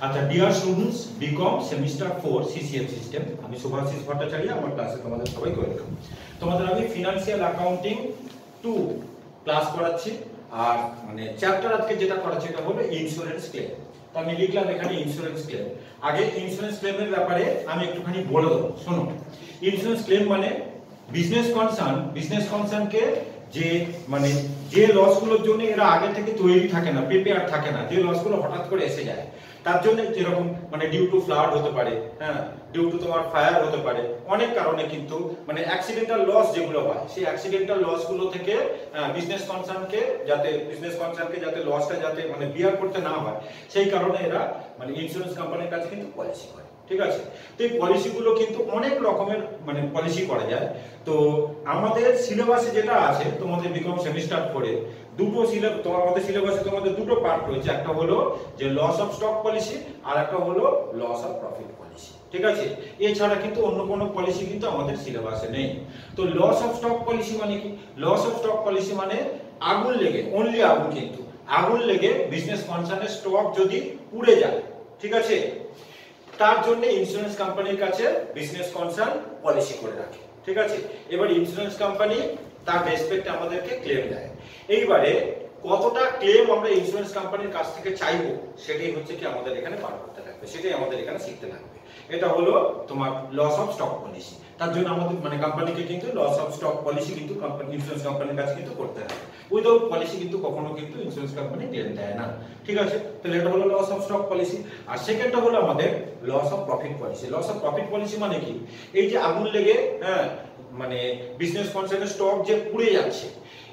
আচ্ছা, dear students, BCom semester 4 CCM system, আমি শুভাশিস ভট্টাচার্য, আমার ক্লাসে তোমাদের সবাইকে ওয়েলকাম। তোমাদের আমি ফিনান্সিয়াল অ্যাকাউন্টিং 2 ক্লাস করাচ্ছি। আর মানে চ্যাপ্টার আজকে যেটা করাচ্ছি এটা হলো ইন্স্যুরেন্স ক্লেম। তো আমি লিখলাম এখানে ইন্স্যুরেন্স ক্লেম। আগে ইন্স্যুরেন্স ক্লেমের ব্যাপারে আমি একটুখানি বলে দেবো, শোনো। ইন্স্যুরেন্স ক্লেম মানে বিজনেস কনসার্নকে যে মানে যে লসগুলোর জন্য এরা আগে থেকে তৈরি থাকে না, প্রিপেয়ার থাকে না, যে লসগুলো হঠাৎ করে এসে যায়, তার জন্য যেরকম মানে ডিউ টু ফ্লাড হতে পারে, হ্যাঁ, ডিউ টু তোমার ফায়ার হতে পারে, অনেক কারণে কিন্তু মানে অ্যাক্সিডেন্টাল লস যেগুলো হয়, সেই অ্যাক্সিডেন্টাল লস গুলো থেকে বিজনেস কনসার্নকে যাতে লসটা যাতে মানে বিয়ার করতে না হয়, সেই কারণে এরা মানে ইন্স্যুরেন্স কোম্পানির কাছে কিন্তু পলিসি করে। ঠিক আছে, তো এই পলিসিগুলো কিন্তু অনেক রকমের মানে পলিসি করা যায়। তো আমাদের সিলেবাসে যেটা আছে তোমাদের বিকম সেমিস্টার 4 এ দুটো আমাদের সিলেবাসে তোমাদের দুটো পার্ট রয়েছে, একটা হলো যে লস অফ স্টক পলিসি আর একটা হলো লস অফ প্রফিট পলিসি। ঠিক আছে, এছাড়া কিন্তু অন্য কোনো পলিসি কিন্তু আমাদের সিলেবাসে নেই। তো লস অফ স্টক পলিসি মানে কি? লস অফ স্টক পলিসি মানে আগুন লেগে, অনলি আগুন, কিন্তু আগুন লেগে বিজনেস কনসার্নের স্টক যদি পুড়ে যায়, ঠিক আছে, তার জন্য ইন্স্যুরেন্স কোম্পানির কাছে বিজনেস কনসার্ন পলিসি করে রাখে। ঠিক আছে, এবার ইন্স্যুরেন্স কোম্পানি তার রেসপেক্টে আমাদেরকে ক্লেম দেয়। এইবারে কতটা ক্লেম আমরা ইন্স্যুরেন্স কোম্পানির কাছ থেকে চাইবো, সেটাই হচ্ছে কি আমাদের এখানে বার করতে লাগবে, সেটাই আমাদের এখানে শিখতে লাগবে। এটা হলো তোমার লস অফ স্টক পলিসি। তার জন্য আমাদের মানে কোম্পানিকে কিন্তু লস অফ স্টক পলিসি কিন্তু ইন্স্যুরেন্স কোম্পানির কাছে কিন্তু করতে হবে। উইদাউট পলিসি কিন্তু কখনো কিন্তু ইন্স্যুরেন্স কোম্পানি ক্লেম দেয় না। ঠিক আছে, তাহলে এটা হলো লস অফ স্টক পলিসি। আর সেকেন্ডটা হলো আমাদের loss of profit policy. Loss of profit policy মানে কি? এই যে আগুন লেগে মানে বিজনেস কনসার্নের স্টক যে পুড়ে যাচ্ছে,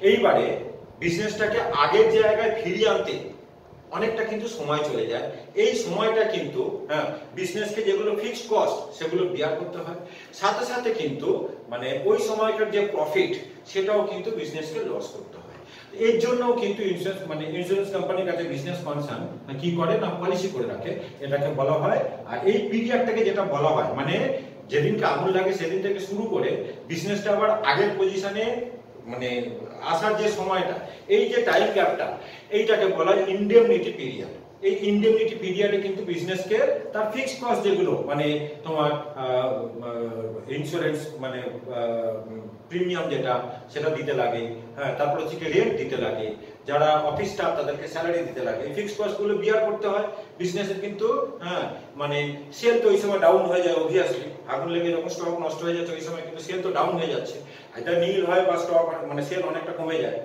এইবারে বিজনেসটাকে আগের জায়গায় ফিরিয়ে আনতে অনেকটা কিন্তু সময় চলে যায়। এই সময়টা কিন্তু বিজনেসকে যেগুলো ফিক্সড কস্ট সেগুলো বিয়ার করতে হয়, সাথে সাথে কিন্তু মানে ওই সময়কার যে প্রফিট সেটাও কিন্তু বিজনেসকে লস করতে হয়। এর জন্যও কিন্তু ইন্স্যুরেন্স কোম্পানির কাছে বিজনেস কনসার্ন কি করে না, পলিসি করে রাখে, এটাকে বলা হয়। আর এই পিরিয়ডটাকে যেটা বলা হয় মানে যেদিনকে আগুন লাগে সেদিন থেকে শুরু করে বিজনেসটা আবার আগের পজিশনে মানে আসার যে সময়টা, এই যে টাইম গ্যাপটা, এইটাকে বলা হয় ইনডেমনিটি পিরিয়ড। এই ইনডেমনিটি পিরিয়ডে কিন্তু বিজনেসকে তার ফিক্সড কস্ট যেগুলো মানে তোমার ইন্স্যুরেন্স মানে প্রিমিয়াম যেটা সেটা দিতে লাগে, হ্যাঁ, তারপর হচ্ছে রেন্ট দিতে লাগে, যারা অফিস স্টাফ তাদেরকে স্যালারি দিতে লাগে, এই ফিক্সড কস্ট গুলো বিয়ার করতে হয় বিজনেসের। কিন্তু মানে সেল তো ওই সময় ডাউন হয়ে যায়, অবভিয়াসলি আগুন লেগে যখন স্টক নষ্ট হয়ে যাচ্ছে ওই সময় কিন্তু সেল তো ডাউন হয়ে যাচ্ছে, এটা নীল হয় বা স্টক মানে সেল অনেকটা কমে যায়।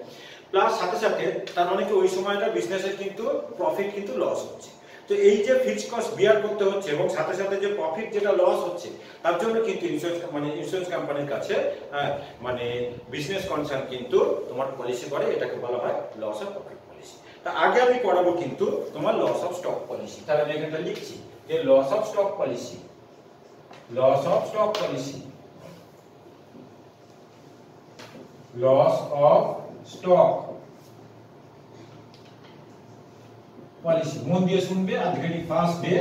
প্লাস সাথে সাথে তার অনেকে ওই সময়টা বিজনেসের কিন্তু প্রফিট কিন্তু লস হচ্ছে। তো এই যে ফিক্সড কস্ট বিয়ার করতে হচ্ছে এবং সাথে সাথে যে প্রফিট যেটা লস হচ্ছে, তার জন্য কিন্তু ইন্স্যুরেন্স কোম্পানির কাছে মানে বিজনেস কনসার্ন কিন্তু তোমার পলিসি করে, এটাকে বলা হয় লস অফ প্রফিট পলিসি। তা আগে আমি পড়াবো কিন্তু তোমার লস অফ স্টক পলিসি। তাহলে আমি এখানটা লিখছি যে loss of stock policy, loss of stock policy, loss of stock policy. মন দিয়ে শুনবে, আজকে ফার্স্ট ডে,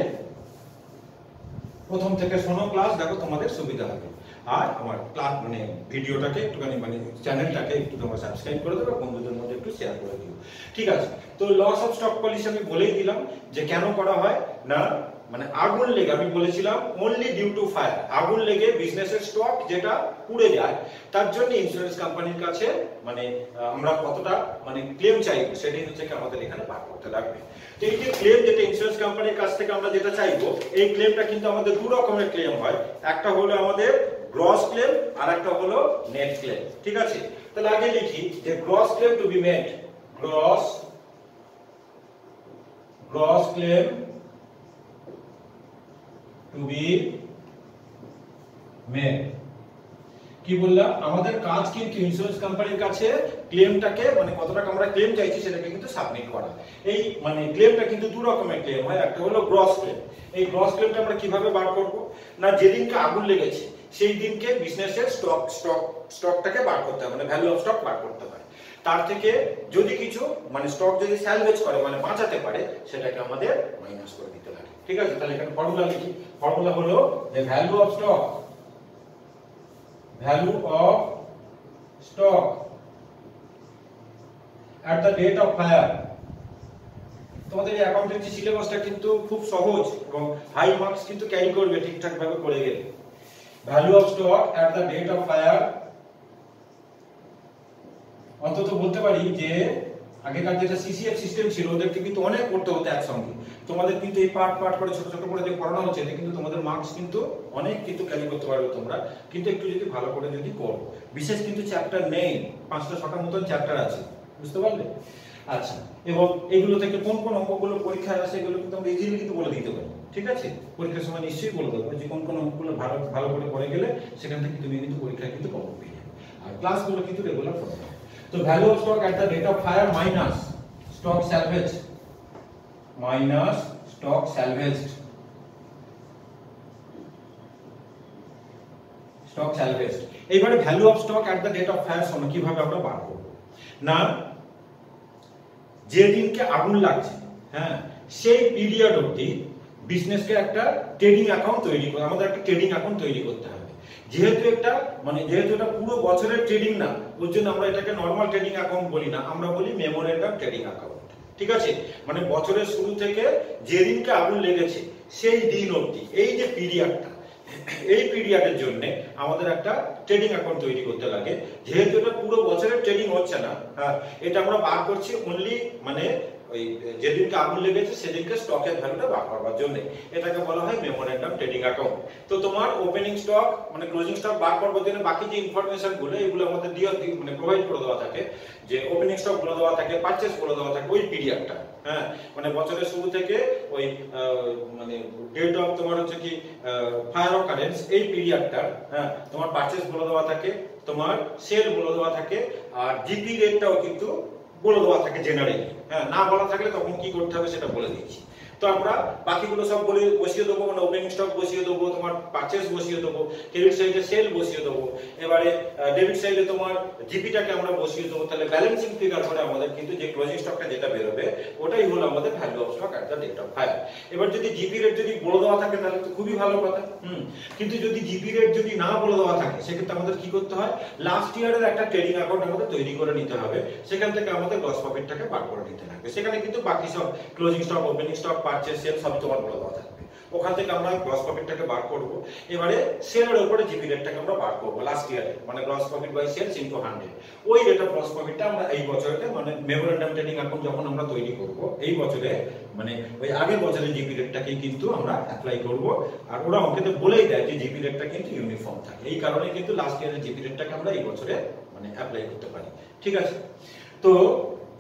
প্রথম থেকে শোনো ক্লাস, দেখো তোমাদের সুবিধা হবে। আর আমার ক্লাস মানে ভিডিওটাকে একটুখানি মানে চ্যানেলটাকে একটু তোমরা সাবস্ক্রাইব করে দেবে, বন্ধুদের মধ্যে একটু শেয়ার করে দিও। ঠিক আছে, তো লস অফ স্টক পলিসি আমি বলেই দিলাম যে কেন করা হয় না, মানে আগুন লেগে, আমি বলেছিলাম অনলি ডিউ টু ফায়ার, আগুন লেগে বিজনেসের স্টক যেটা পুড়ে যায়, তার জন্য ইন্স্যুরেন্স কোম্পানির কাছে মানে আমরা কতটা মানে ক্লেম চাইবো, সেটাই হচ্ছে আমাদের এখানে বার করতে লাগবে। তো এই যে ক্লেম যেটা ইন্স্যুরেন্স কোম্পানির কাছ থেকে আমরা যেটা চাইবো, এই ক্লেমটা কিন্তু আমাদের দু রকমের ক্লেম হয়। একটা হলো আমাদের গ্রস ক্লেম আর একটা হলো নেট ক্লেম। ঠিক আছে, তাহলে আগে লিখি যে gross claim to be made, gross claim to be made. কি বললাম, আমাদের কাজ কিন্তু ইন্স্যুরেন্স কোম্পানির কাছে ক্লেমটাকে মানে কত টাকা আমরা ক্লেম চাইছি সেটাকে কিন্তু সাবমিট করা। এই মানে ক্লেমটা কিন্তু দু রকমের ক্লেম হয়, একটা হলো গ্রস ক্লেম। এই গ্রস ক্লেমটা আমরা কিভাবে বার করব না, যেদিনকে আগুন লেগেছে সেই দিনকে বিজনেসের স্টকটাকে বার করতে হবে, মানে ভ্যালু অফ স্টক বার করতে হয়। তার থেকে যদি কিছু মানে স্টক যদি স্যালভেজ করে মানে বাঁচাতে পারে, সেটাকে আমাদের মাইনাস করে দিতে লাগে। ঠিক আছে, তাহলে এখানে ফর্মুলা লিখি। ফর্মুলা হলো যে value of stock, value of stock at the date of fire, তোমাদের এই অ্যাকাউন্টেন্সি সিলেবাসটা কিন্তু খুব সহজ এবং হাই মার্কস কিন্তু ক্যারি করবে ঠিকঠাক ভাবে করে গেলে। Value of stock at the date of fire, অন্তত বলতে পারি যে আগেকার যেটা সিসিএফ সিস্টেম ছিল ওদেরকে কিন্তু অনেক করতে হতো একসঙ্গে। তোমাদের কিন্তু এই পার্ট পার্ট করে ছোট ছোট করে যে পড়ানো হচ্ছে এতে কিন্তু তোমাদের মার্কস কিন্তু অনেক কিন্তু ক্যারি করতে পারবে তোমরা, কিন্তু একটু যদি ভালো করে যদি করো। বিশেষ কিন্তু চ্যাপ্টার নেই, 5টা 6টা মতন চ্যাপ্টার আছে, বুঝতে পারলে? আচ্ছা, এবং এগুলো থেকে কোন কোন অঙ্কগুলো পরীক্ষায় আসে এগুলো কিন্তু আমরা ইজিলি কিন্তু বলে দিতে পারি, ঠিক আছে? পরীক্ষার সময় নিশ্চয়ই বলে দেবো যে কোন কোন অঙ্কগুলো ভালো ভালো করে পড়ে গেলে সেখান থেকে তুমি কিন্তু পরীক্ষায় কিন্তু কমন পেয়ে যাবে। আর ক্লাসগুলো কিন্তু রেগুলার করতে হবে। তো value of stock at the date of fire minus stock salvage, minus stock salvaged, stock salvaged. এইবারে value of stock at the date of fire সমান কিভাবে আমরা বার করব? না, যে দিনকে আগুন লাগছে, হ্যাঁ, সেই পিরিয়ড অবধি বিজনেসকে একটা ট্রেডিং অ্যাকাউন্ট তৈরি করে আমাদের একটা ট্রেডিং অ্যাকাউন্ট তৈরি করতে হবে। যেহেতু এটা পুরো বছরের ট্রেডিং না, ওর জন্য আমরা এটাকে নরমাল ট্রেডিং অ্যাকাউন্ট বলি না, আমরা বলি মেমোরেন্ডাম ট্রেডিং অ্যাকাউন্ট, ঠিক আছে? মানে বছরের শুরু থেকে যেদিনকে আগুন লেগেছে সেই দিন অবধি এই যে পিরিয়ডটা, এই পিরিয়ডের জন্য আমাদের একটা ট্রেডিং অ্যাকাউন্ট তৈরি করতে লাগে। যেহেতু এটা পুরো বছরের ট্রেডিং হচ্ছে না, হ্যাঁ, এটা আমরা বার করছি অনলি মানে ওই যেদিনকে আগুন লেগেছে সেদিনকে স্টকের ভ্যালুটা বার করবার জন্য, এটাকে বলা হয় মেমোরেন্ডাম ট্রেডিং অ্যাকাউন্ট। তো তোমার ওপেনিং স্টক মানে ক্লোজিং স্টক বার করবার জন্য বাকি যে ইনফরমেশন গুলো এগুলো আমাদের মানে প্রোভাইড করে দেওয়া থাকে, যে ওপেনিং স্টক বলে দেওয়া থাকে, পারচেজ বলে দেওয়া থাকে ওই পিরিয়ডটা, হ্যাঁ, মানে বছরের শুরু থেকে ওই মানে ডেট অফ তোমার হচ্ছে কি ফায়ার অকারেন্স এই পিরিয়ডটা, হ্যাঁ, তোমার পারচেজ বলে দেওয়া থাকে, তোমার সেল বলে দেওয়া থাকে, আর জিপি রেটটাও কিন্তু বলে দেওয়া থাকে জেনারেলি, হ্যাঁ, না বলা থাকলে তখন কি করতে হবে সেটা বলে দিচ্ছি। তো আমরা বাকিগুলো সব বসিয়ে দেবো, মানে ওপেনিং স্টক বসিয়ে দেবো, তোমার পারচেজ বসিয়ে দেবো, ক্রেডিট সাইডে সেল বসিয়ে দেবো, এবারে ডেবিট সাইডে তোমার জিপিটাকে আমরা বসিয়ে দেবো। তাহলে ব্যালেন্সিং ফিগার করে আমাদের কিন্তু যে ক্লোজিং স্টকটা যেটা বেরোবে ওটাই হলো আমাদের value of stock at the date of fire. এবার যদি জিপি রেট যদি বলে দেওয়া থাকে তাহলে তো খুবই ভালো কথা, কিন্তু যদি জিপি রেট যদি না বলে দেওয়া থাকে সেক্ষেত্রে আমাদের কি করতে হয়? লাস্ট ইয়ারের একটা ট্রেডিং অ্যাকাউন্ট আমাদের তৈরি করে নিতে হবে, সেখান থেকে আমাদের গ্রস প্রফিটটাকে বার করে নিতে হবে। সেখানে কিন্তু বাকি সব closing stock, opening stock, purchase, sale সব তোমার বলে দেওয়া থাকবে। ওখান থেকে আমরা গ্রস প্রফিটটাকে বার করব। এবারে সেলের উপরে জিপি রেটটাকে আমরা বার করব লাস্ট ইয়ারে, মানে gross profit by sales into 100। ওই রেট অফ গ্রস প্রফিটটা আমরা এই বছরেতে মানে মেমোরেন্ডাম ট্রেডিং অ্যাকাউন্ট যখন আমরা তৈরি করব এই বছরে, মানে ওই আগের বছরের জিপি রেটটাকেই কিন্তু আমরা অ্যাপ্লাই করব। আর ওরা অঙ্কেতে বলেই দেয় যে জিপি রেটটা কিন্তু ইউনিফর্ম থাকে, এই কারণে কিন্তু লাস্ট ইয়ারের জিপি রেটটাকে আমরা এই বছরে মানে অ্যাপ্লাই করতে পারি, ঠিক আছে? তো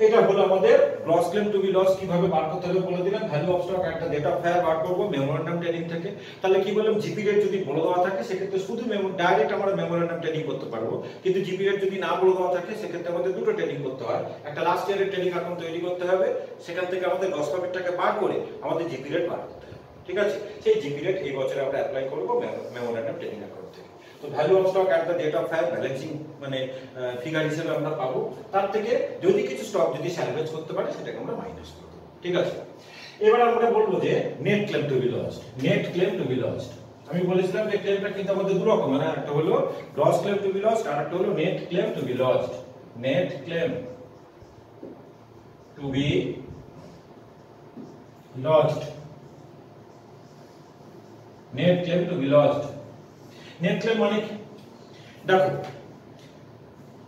এটা হলো আমাদের gross claim to be loss কিভাবে বার করতে হবে বলে দিলাম। Value of stock at the date of fire বার করব মেমোরেন্ডাম ট্রেডিং থেকে। তাহলে কি বললাম, জিপি রেট যদি বলে দেওয়া থাকে সেক্ষেত্রে শুধু ডাইরেক্ট আমরা মেমোরেন্ডাম ট্রেডিং করতে পারবো, কিন্তু জিপি রেট যদি না বলে দেওয়া থাকে সেক্ষেত্রে আমাদের দুটো ট্রেডিং করতে হয়। একটা লাস্ট ইয়ারের ট্রেডিং অ্যাকাউন্ট তৈরি করতে হবে, সেখান থেকে আমাদের গ্রস প্রফিটটাকে বার করে আমাদের জিপি রেট বার করতে হবে, ঠিক আছে? সেই জিপি রেট এই বছরে আমরা অ্যাপ্লাই করব মেমোরেন্ডাম ট্রেডিং অ্যাকাউন্ট থেকে। তো value of stock at the date of fire balancing মানে ফিগার হিসেবে আমরা পাবো। তার থেকে যদি কিছু স্টক যদি স্যালভেজ করতে পারে সেটাকে আমরা মাইনাস করব, ঠিক আছে? এবার আমরা বলবো যে net claim to be lost. Net claim to be lost, আমি বলেছিলাম যে ক্লেমটা কিন্তু আমাদের দুই রকম, মানে একটা হলো gross claim to be lost আর একটা হলো net claim to be lost. Net claim to be lost, net claim to be lost. Net claim মানে কি? দেখো,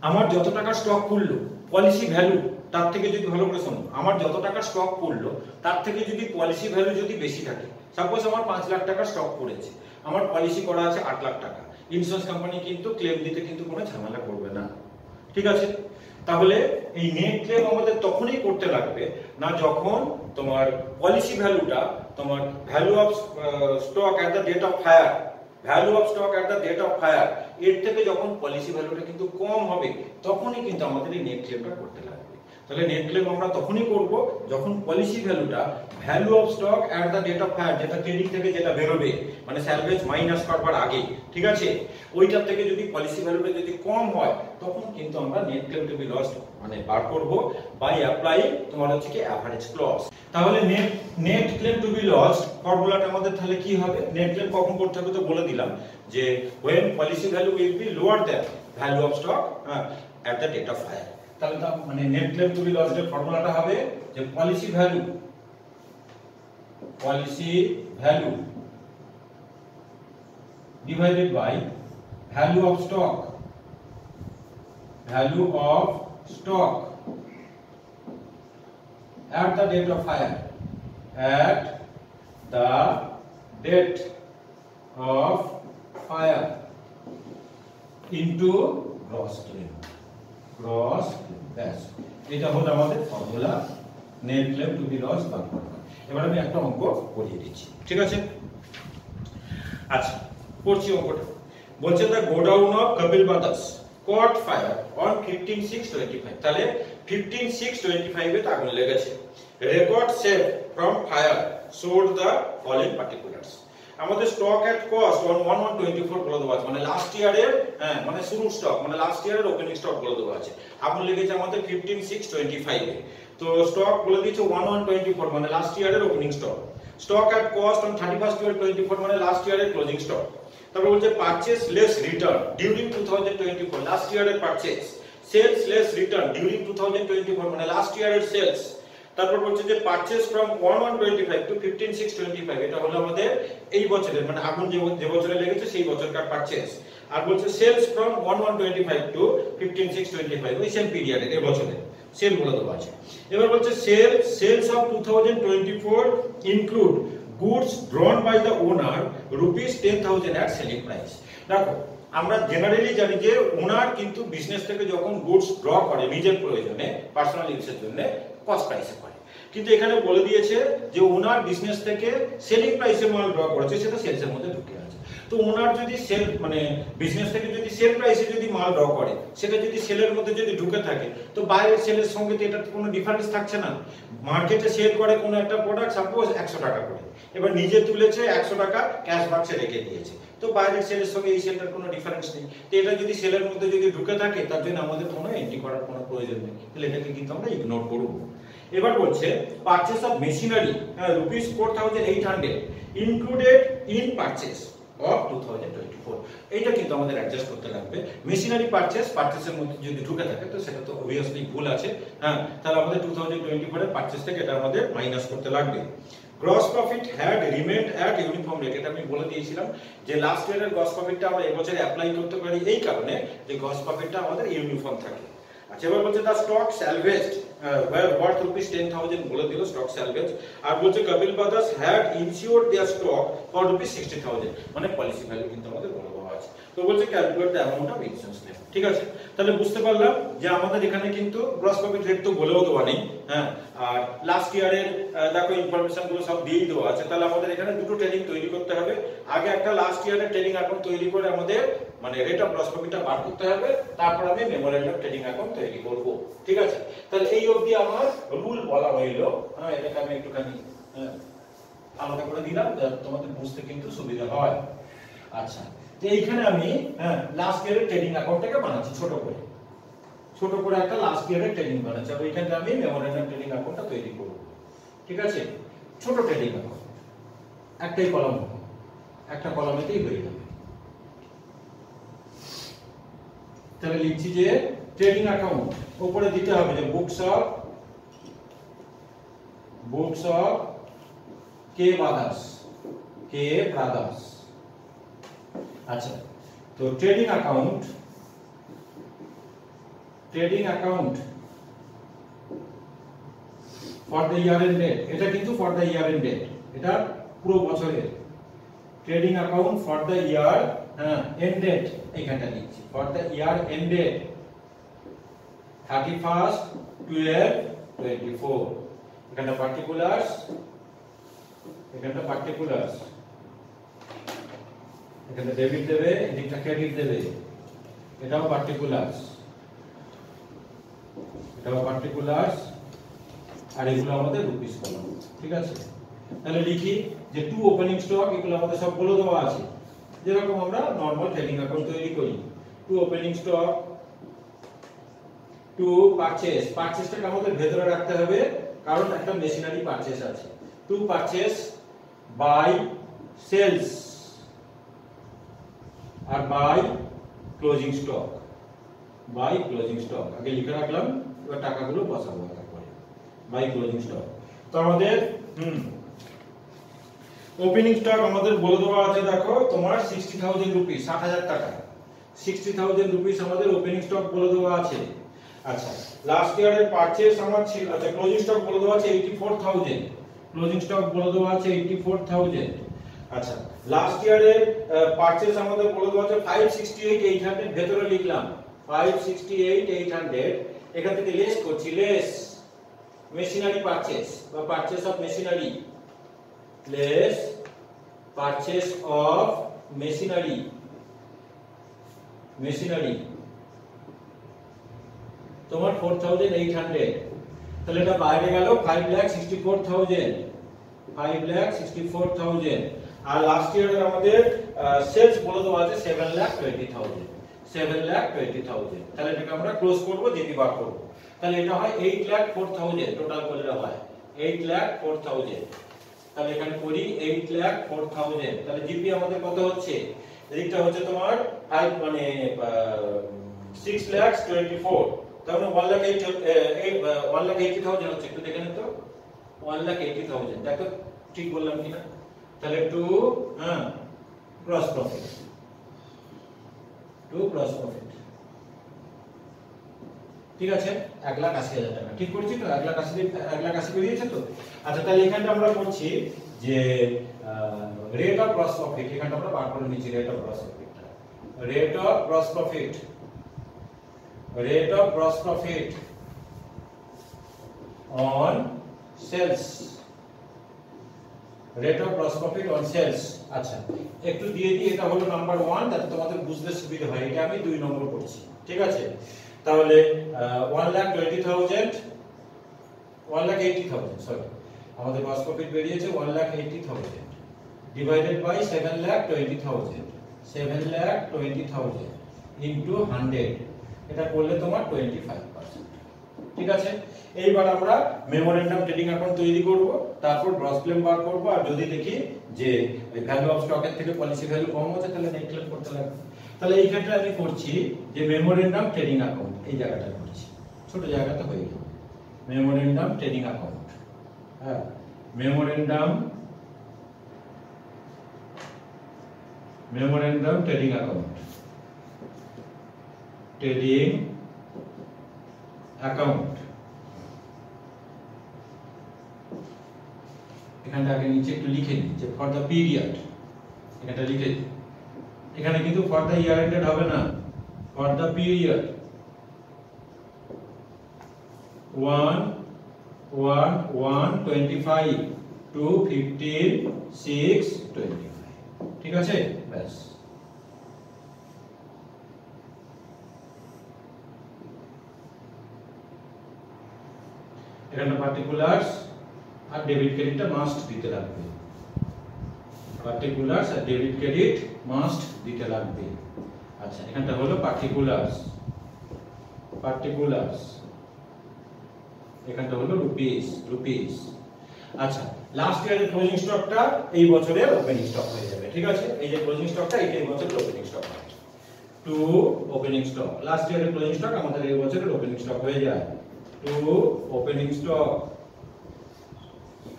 আমার যত টাকা স্টক পড়লো পলিসি ভ্যালু তার থেকে যদি, ভালো করে শোনো, আমার যত টাকা স্টক পড়লো তার থেকে যদি পলিসি ভ্যালু যদি বেশি থাকে, সাপোজ আমার 5 লাখ টাকা স্টক পড়েছে, আমার পলিসি করা আছে 8 লাখ টাকা, ইন্স্যুরেন্স কোম্পানি কিন্তু ক্লেম দিতে কিন্তু কোনো ঝামেলা করবে না, ঠিক আছে? তাহলে এই নেট ক্লেম আমাদের তখনই করতে লাগবে না যখন তোমার পলিসি ভ্যালুটা, তোমার value of stock at the date of fire, value of stock at the date of fire এর থেকে যখন পলিসি ভ্যালুটা কিন্তু কম হবে তখনই কিন্তু আমাদের এই নেট ক্লেমটা করতে লাগবে। তাহলে নেট ক্লেম আমরা তখনই করব যখন পলিসি ভ্যালুটা value of stock at the date of fire, যেটা ট্রেডিং থেকে যেটা বেরোবে মানে স্যালভেজ মাইনাস করবার আগে, ঠিক আছে, ওইটার থেকে যদি পলিসি ভ্যালুটা যদি কম হয় তখন কিন্তু আমরা net claim to be lost মানে বার করব বাই অ্যাপ্লাইং তোমার হচ্ছে কি অ্যাভারেজ ক্লজ। তাহলে net claim to be lost ফর্মুলাটা আমাদের তাহলে কি হবে? নেট ক্লেম কখন করতে হবে তো বলে দিলাম যে when policy value will be lower than value of stock at the date of fire। তাহলে মানে net claim to be lost এর ফর্মুলাটা হবে যে policy value policy value divided by value of stock at the date of hire into gross claim ব্যাস এটা হলো আমাদের formula net claim to be loss বার করা। এবার আমি একটা অঙ্ক করিয়ে দিচ্ছি, ঠিক আছে? আচ্ছা, করছি অঙ্কটা। বলছে the godown of Kapil brothers caught fire on 15/6/25। তাহলে 15/6/25 এ আগুন লেগেছে। Record save from fire showed the following particulars। আমাদের স্টক এট কস্ট অন 1/1/24 বলে দেওয়া আছে, মানে লাস্ট ইয়ারের মানে শুরুর স্টক, মানে লাস্ট ইয়ারের ওপেনিং স্টক বলে দেওয়া আছে। আগুন লেগেছে আমাদের 15/6/25 এ। তো স্টক বলে দিয়েছে 1/1/24 মানে লাস্ট ইয়ারের opening stock. Stock at cost on 31/12/24 মানে লাস্ট ইয়ারের ক্লোজিং স্টক। তারপর বলছে purchase less return during 2024 last ইয়ারের purchase, sales less return during 2024 মানে লাস্ট ইয়ারের সেলস। তারপর বলছে যে পারচেজ ফ্রম 1/1/25 টু 15/6/25 এটা হলো আমাদের এই বছরের, মানে আগুন যে বছরে লেগেছে সেই বছরকার পারচেজ। আর বলছে সেলস ফ্রম 1/1/25 টু 15/6/25 ওই সেম পিরিয়ডের এই বছরের সেল বলে দেওয়া আছে। এবার বলছে sales of 2024 include goods drawn by the owner ₹10,000 at selling price. দেখো আমরা জেনারেলি জানি যে ওনার কিন্তু বিজনেস থেকে যখন গুডস ড্র করে নিজের প্রয়োজনে পার্সোনাল ইউজের জন্য কস্ট প্রাইসে করে, কিন্তু এখানে বলে দিয়েছে যে ওনার বিজনেস থেকে সেলিং প্রাইসে মাল ড্র করেছে, সেটা সেলসের মধ্যে ঢুকে আছে। তো ওনার যদি সেল মানে বিজনেস থেকে যদি সেল প্রাইসে যদি মাল ড্র করে, সেটা যদি সেলের মধ্যে যদি ঢুকে থাকে, তো বাইরের সেলের সঙ্গে তো এটা কোনো ডিফারেন্স থাকছে না। মার্কেটে সেল করে কোনো একটা প্রোডাক্ট সাপোজ 100 টাকা করে, এবার নিজে তুলেছে 100 টাকা ক্যাশ বাক্সে রেখে দিয়েছে, তো বাইরের সেলের সঙ্গে এই সেলটার কোনো ডিফারেন্স নেই। তো এটা যদি সেলের মধ্যে যদি ঢুকে থাকে, তার জন্য আমাদের কোনো এন্ট্রি করার কোনো প্রয়োজন নেই, তাহলে এটাকে কিন্তু আমরা ইগনোর করব। এবার বলছে purchase of machinery ₹4,800 included in purchase of 2024। এটা কিন্তু আমাদের অ্যাডজাস্ট করতে লাগবে। মেশিনারি পারচেজের মধ্যে যদি ঢুকে থাকে তো সেটা তো অবভিয়াসলি ভুল আছে, তাহলে আমাদের 2024 এর পারচেজ থেকে এটা আমাদের মাইনাস করতে লাগবে। Gross profit had remained at uniform rate, এটা আমি বলে দিয়েছিলাম যে লাস্ট ইয়ারের গ্রস প্রফিটটা আমরা এবছরে অ্যাপ্লাই করতে পারি এই কারণে যে গ্রস প্রফিটটা আমাদের ইউনিফর্ম থাকে। আচ্ছা, এবার বলছে the stock salvaged were worth ₹10,000 বলে দিল স্টক স্যালভেজ। আর বলছে Kapil brothers had insured their stock for ₹60,000 মানে পলিসি ভ্যালু কিন্তু আমাদের বলে দেওয়া আছে। তো বলছে calculate the amount of insurance claim. ঠিক আছে, তাহলে বুঝতে পারলাম যে আমাদের এখানে কিন্তু গ্রস প্রফিট রেট তো বলেও দেওয়া নেই, আর লাস্ট ইয়ারের দেখো ইনফরমেশন গুলো সব দিয়েই দেওয়া আছে। তাহলে আমাদের এখানে দুটো ট্রেডিং তৈরি করতে হবে। আগে একটা লাস্ট ইয়ারের ট্রেডিং অ্যাকাউন্ট তৈরি করে আমাদের মানে রেট অফ গ্রস প্রফিটটা বার করতে হবে, তারপর আমি মেমোরিয়াল অফ ট্রেডিং অ্যাকাউন্ট তৈরি করব। ঠিক আছে, তাহলে এই অবধি আমার রুল বলা হইলো। এটাকে আমি একটুখানি আলাদা করে দিলাম তোমাদের বুঝতে কিন্তু সুবিধা হয়। আচ্ছা, তো এইখানে আমি লাস্ট ইয়ারের ট্রেডিং অ্যাকাউন্টটাকে বানাচ্ছি ছোট করে একটা লাস্ট ইয়ারের ট্রেডিং বানাচ্ছি। আর এইখানে আমি মেমোরিয়াল অফ ট্রেডিং অ্যাকাউন্টটা তৈরি করব। ঠিক আছে, ছোট ট্রেডিং অ্যাকাউন্ট, একটাই কলাম, একটা কলামেতেই হয়ে যাবে। তাহলে লিখছি যে ট্রেডিং অ্যাকাউন্ট উপরে দিতে হবে যে বুকস অফ কে ব্রাদার্স। আচ্ছা, তো trading account for the year end date, এটা কিন্তু for the year end date, এটা পুরো বছরের trading account for the year end date. এইখানটা লিখছি for the year end date 31/12/24। এখানে পার্টিকুলার্স, এখানে ডেবিট দেবে, এদিকটা ক্রেডিট দেবে, এটাও পার্টিকুলার্স, আর এগুলো আমাদের রুপিস কলাম। ঠিক আছে, তাহলে লিখি যে টু ওপেনিং স্টক, এগুলো আমাদের সব বলে দেওয়া আছে, যেরকম আমরা নরমাল ট্রেডিং অ্যাকাউন্ট তৈরি করি। টু ওপেনিং স্টক, টু পারচেজটাকে আমাদের ভেতরে রাখতে হবে কারণ একটা মেশিনারি পারচেজ আছে। টু পারচেজ বাই সেলস আর বাই ক্লোজিং স্টক, আগে লিখে রাখলাম, এবার টাকাগুলো বসাবো তারপরে বাই ক্লোজিং স্টক। তো আমাদের ওপেনিং স্টক আমাদের বলে দেওয়া আছে, দেখো তোমার 60,000 রুপিস, 60,000 টাকা। 60,000 রুপিস আমাদের ওপেনিং স্টক বলে দেওয়া আছে। আচ্ছা, লাস্ট ইয়ারের পারচেজ আমার ছিল, আচ্ছা ক্লোজিং স্টক বলে দেওয়া আছে 84,000, ক্লোজিং স্টক বলে দেওয়া আছে 84,000। আচ্ছা, লাস্ট ইয়ারের পারচেজ আমাদের বলে দেওয়া আছে 568,800, ভেতরে লিখলাম 568,800, এখান থেকে লেস করছি, লেস মেশিনারি পারচেজ বা purchase of machinery, less purchase of machinery তোমার 4,800, তাহলে এটা বাইরে গেল 5,64,000, 5,64,000। আর লাস্ট ইয়ারের আমাদের সেলস বলে দেওয়া আছে 7,20,000, 7,20,000। তাহলে এটাকে আমরা ক্লোজ করব, জিপি বার করব। তাহলে এটা হয় 8,04,000, টোটাল করলে হয় 8,04,000। তাহলে এখানে করি 8,04,000, তাহলে জিপি আমাদের কত হচ্ছে, এদিকটা হচ্ছে তোমার 5 মানে 6,24,000, তার মানে 1,80,000 হচ্ছে। একটু দেখে নিন তো, 1,80,000, দেখো ঠিক বললাম কিনা। তাহলে to gross profit, to gross profit, ঠিক আছে, 1,80,000 টাকা ঠিক করেছি তো, 1,80,000 বেরিয়েছে তো। আচ্ছা, তাহলে এখানটা আমরা করছি যে রেট অফ গ্রস প্রফিট, এখানটা আমরা বার করে নিচ্ছি rate of gross profit, rate of gross profit, rate of gross profit on sales, rate of gross profit on sales. আচ্ছা, একটু দিয়ে দিই, এটা হলো নাম্বার 1, যাতে তোমাদের বুঝতে সুবিধা হয়। এটা আমি 2 নম্বর করছি, ঠিক আছে। তাহলে 1,20,000, 1,80,000, সরি, আমাদের গ্রস প্রফিট বেরিয়েছে 1,80,000 ডিভাইডেড বাই 7,20,000, 7,20,000 ইনটু 100, এটা করলে তোমার 25%, ঠিক আছে। এইবার আমরা মেমোরেন্ডাম ট্রেডিং অ্যাকাউন্ট তৈরি করব, তারপর গ্রস ক্লেম বার করব, আর যদি দেখি যে ভ্যালু অফ স্টকের থেকে পলিসি ভ্যালু কম হচ্ছে, তাহলে নেট ক্লেম করতে লাগবে। তাহলে এই ক্ষেত্রে আমি করছি যে মেমোরেন্ডাম ট্রেডিং অ্যাকাউন্ট, এই জায়গাটা করছি, ছোট জায়গাতে হয়ে গেল মেমোরেন্ডাম ট্রেডিং অ্যাকাউন্ট। হ্যাঁ, memorandum trading account, trading account. এখানটা আগে নিচে একটু লিখে দিই যে ফর দ্য পিরিয়ড, এখানটা লিখে দিই। এখানে কিন্তু ফর দ্য ইয়ার এন্ডেড হবে না, ফর দ্য পিরিয়ড 1/1/25 টু 15/6/25, ঠিক আছে, ব্যাস। এখানে পার্টিকুলারস আর ডেবিট ক্রেডিটটা মাস্ট দিতে লাগবে, পার্টিকুলারস আর ডেবিট ক্রেডিট মাস্ট দিতে লাগবে। আচ্ছা, এখানটা হলো পার্টিকুলারস, পার্টিকুলারস, এখানটা হলো রুপিস। আচ্ছা, লাস্ট ইয়ারের ক্লোজিং স্টকটা এই বছরের ওপেনিং স্টক হয়ে যাবে, ঠিক আছে। এই যে ক্লোজিং স্টকটা, এটা এই বছরের ওপেনিং স্টক হবে, টু ওপেনিং স্টক। লাস্ট ইয়ারের ক্লোজিং স্টক আমাদের এই বছরের ওপেনিং স্টক হয়ে যায়, to opening stock,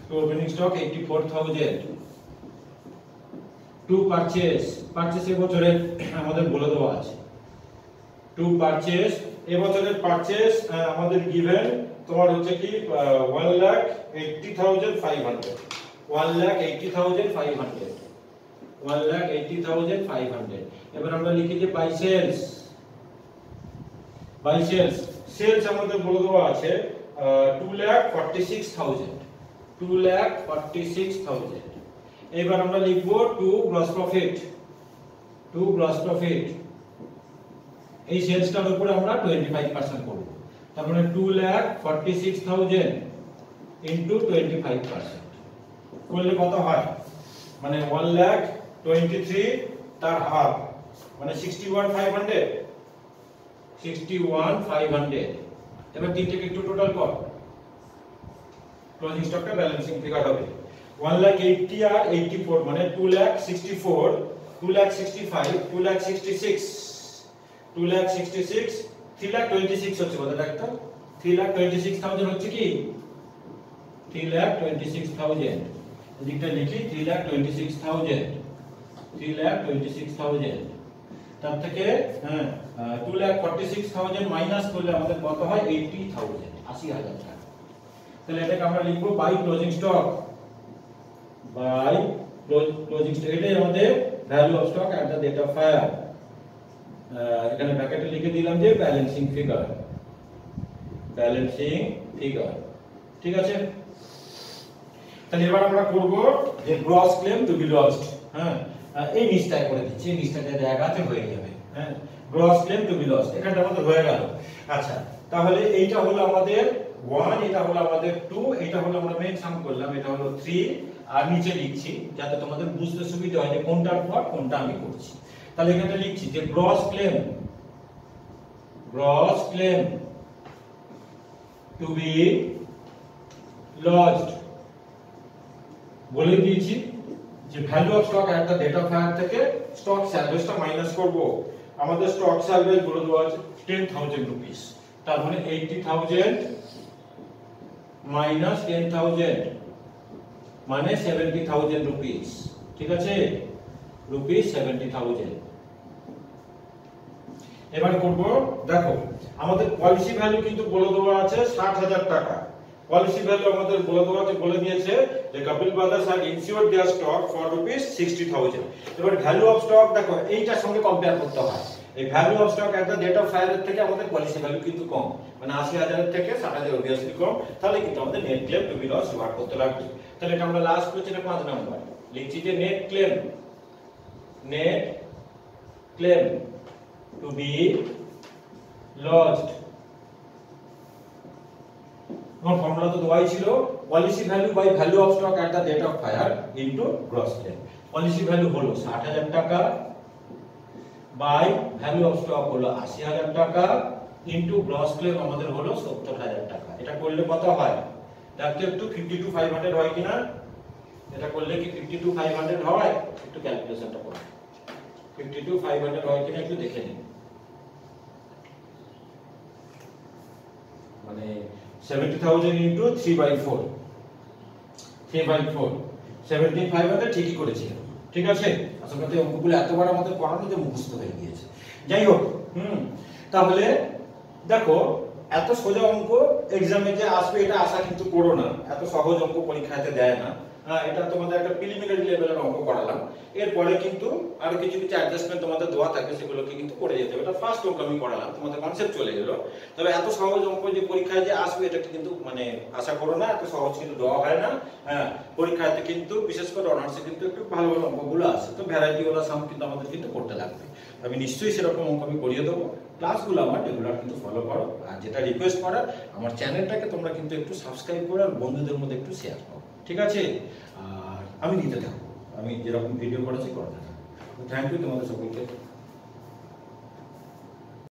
to opening stock 84,000। To purchase, purchase এই বছরে আমাদের বলে দেওয়া আছে, টু পারচেজ, এই বছরের পারচেজ আমাদের গিভেন তোমার হচ্ছে কি 1,80,500, 1,80,500, 1,80,500। এবার আমরা লিখি যে by sales, by sales, sales আমাদের বলে দেওয়া আছে 2,46,000, 2,46,000। এবার আমরা লিখব to gross profit, to gross profit, এই সেলসটার উপরে আমরা 25% করব, তার মানে 2,46,000 ইনটু 25% করলে কত হয়, মানে 1,23,000 তার হাফ, মানে 61,500, 61,500। এবার তিনটাকে একটু টোটাল কর, ক্লোজিং স্টকটা ব্যালেন্সিং ফিগার হবে 1,80,000 আর 84, মানে 2,64,000, 2,65,000, 2,66,000, 2,66,000, 3,26,000 হচ্ছে কত দেখতো, 3,26,000 হচ্ছে কি 3,26,000। এদিকটা লিখি 3,26,000 তার থেকে 2,46,000 মাইনাস করলে আমাদের কত হয় 80,000 টাকা। তাহলে এটাকে আমরা লিখবো by closing stock, by closing stock, এটাই আমাদের value of stock at the date of fire. এখানে ব্র্যাকেটে লিখে দিলাম যে ব্যালেন্সিং ফিগার, ঠিক আছে। তাহলে এবার আমরা করব যে gross claim to be lost. এই নিচটা করে দিচ্ছি, এই নিচটাতে জায়গাতে হয়ে যাবে। Gross claim to be lost এখানটা আমাদের হয়ে গেল। আচ্ছা, তাহলে এইটা হলো আমাদের 1, এটা হলো আমাদের 2, এটা হলো আমরা মেন সাম করলাম, এটা হলো 3, আর নিচে লিখছি যাতে তোমাদের বুঝতে সুবিধা হয় যে কোনটার পর কোনটা আমি করছি। তাহলে এখানে লিখছি যে gross claim to be lost, বলে দিয়েছি যে value of stock at the date of fire থেকে স্টক স্যালভেজটা মাইনাস করব। আমাদের স্টক স্যালভেজ বলে দেওয়া আছে 10,000 রুপিস, তার মানে 80,000 মাইনাস 10,000 মানে 70,000 রুপিস, ঠিক আছে, রুপিস 70,000। এবার করব, দেখো আমাদের পলিসি ভ্যালু কিন্তু বলে দেওয়া আছে 60,000 টাকা। পলিসি ভ্যালু আমাদের বলে দেওয়া আছে, বলে দিয়েছে যে Kapil brothers had insured their stock for rupees 60,000। এবার ভ্যালু অফ স্টক দেখো এইটার সঙ্গে কম্পেয়ার করতে হয়। এই value of stock at the date of fire এর থেকে আমাদের পলিসি ভ্যালু কিন্তু কম, মানে 80,000 এর থেকে 60,000 অবভিয়াসলি কম, তাহলে কিন্তু আমাদের net claim to be lost বার করতে লাগবে। তাহলে এটা আমরা লাস্ট কোশ্চেনে 5 নাম্বার লিখছি যে net claim to be lost. আমার ফর্মুলা তো দেওয়াই ছিল, policy value by value of stock at the date of fire into gross claim. Policy value হলো 60,000 টাকা বাই ভ্যালু অফ স্টক হলো 80,000 টাকা ইনটু গ্রস ক্লেম আমাদের হলো 70,000 টাকা। এটা করলে কত হয় দেখতে একটু 52,500 হয় কিনা, এটা করলে কি 52,500 হয়, একটু ক্যালকুলেশনটা করো, 52,500 হয় কিনা একটু দেখে নিন। মানে 70,000 into 3/4 17,500 ঠিকই করেছি, ঠিক আছে। আসলে তো অঙ্কগুলো এতবার আমাদের পড়ানো যে মুখস্থ হয়ে গিয়েছে। যাই হোক, তাহলে দেখো এত সোজা অঙ্ক এক্সামে যে আসবে এটা আশা কিন্তু করো না, এত সহজ অঙ্ক পরীক্ষাতে দেয় না। এটা তোমাদের একটা প্রিলিমিনারি লেভেলের অঙ্ক করালাম, এরপরে কিন্তু আরো কিছু কিছু অ্যাডজাস্টমেন্ট তোমাদের দেওয়া থাকবে, সেগুলোকে কিন্তু করে যেতে হবে। এটা ফার্স্ট অঙ্ক আমি করালাম, তোমাদের কনসেপ্ট চলে গেল। তবে এত সহজ অঙ্ক যে পরীক্ষায় যে আসবে এটা কিন্তু মানে আশা করো না, এত সহজ কিন্তু দেওয়া হয় না। পরীক্ষাতে কিন্তু বিশেষ করে অনার্সে কিন্তু একটু ভালো ভালো অঙ্কগুলো আসে, তো ভ্যারাইটি ওলা সাম কিন্তু আমাদের কিন্তু করতে লাগবে। আমি নিশ্চয়ই সেরকম অঙ্ক আমি করিয়ে দেবো। ক্লাসগুলো আমার রেগুলার কিন্তু ফলো করো, আর যেটা রিকোয়েস্ট করার আমার চ্যানেলটাকে তোমরা কিন্তু একটু সাবস্ক্রাইব করো আর বন্ধুদের মধ্যে একটু শেয়ার করো, ঠিক আছে। আর আমি দিতে থাকবো, আমি যেরকম ভিডিও করেছি করতে থাকবো। থ্যাংক ইউ তোমাদের সকলকে।